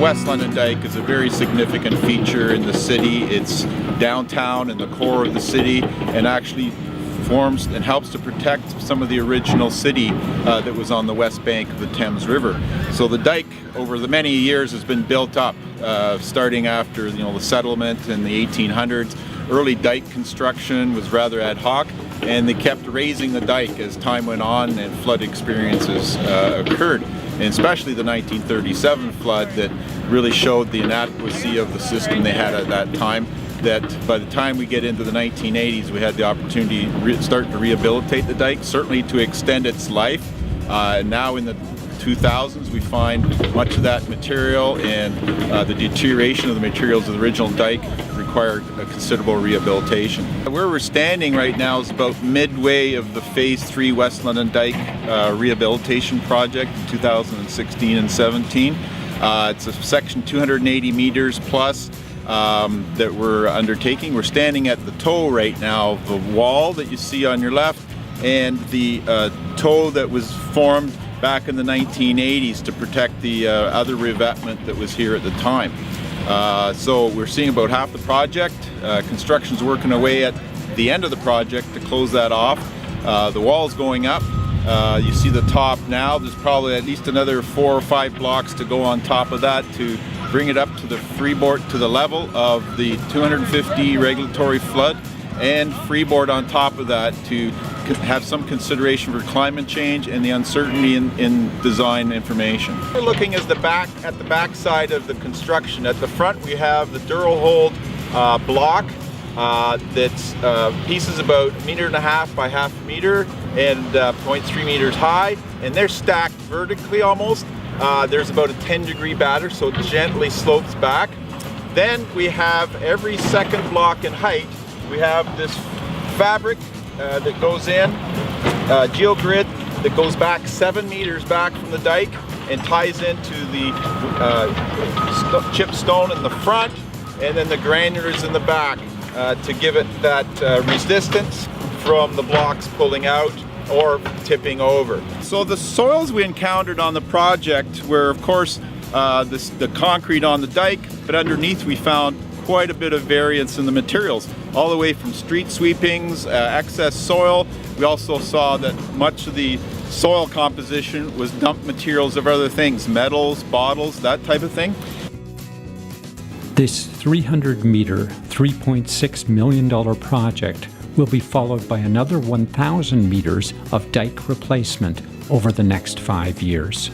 West London Dyke is a very significant feature in the city. It's downtown in the core of the city, and actually forms and helps to protect some of the original city that was on the west bank of the Thames River. So the dike over the many years has been built up, starting after the settlement in the 1800s. Early dike construction was rather ad hoc, and they kept raising the dike as time went on and flood experiences occurred. And especially the 1937 flood that really showed the inadequacy of the system they had at that time. That by the time we get into the 1980s, we had the opportunity to start to rehabilitate the dike, certainly to extend its life. Now in the 2000s, we find much of that material and the deterioration of the materials of the original dike required a considerable rehabilitation. Where we're standing right now is about midway of the Phase 3 West London Dyke rehabilitation project in 2016 and 17. It's a section 280 meters plus that we're undertaking. We're standing at the toe right now of the wall that you see on your left, and the toe that was formed back in the 1980s to protect the other revetment that was here at the time. So we're seeing about half the project. Construction's working away at the end of the project to close that off. The wall's going up. You see the top now. There's probably at least another 4 or 5 blocks to go on top of that to bring it up to the freeboard, to the level of the 250 regulatory flood, and freeboard on top of that to have some consideration for climate change and the uncertainty in design information. We're looking at the back side of the construction. At the front we have the Duralhold block that's pieces about 1.5 meters by 0.5 meter and 0.3 meters high, and they're stacked vertically almost. There's about a 10-degree batter, so it gently slopes back. Then we have every second block in height, we have this fabric that goes in, geogrid that goes back 7 meters back from the dike and ties into the chip stone in the front, and then the granulars in the back to give it that resistance from the blocks pulling out or tipping over. So the soils we encountered on the project were, of course, the concrete on the dike, but underneath we found quite a bit of variance in the materials, all the way from street sweepings, excess soil. We also saw that much of the soil composition was dumped materials of other things, metals, bottles, that type of thing. This 300-meter, $3.6 million project will be followed by another 1,000 meters of dike replacement over the next 5 years.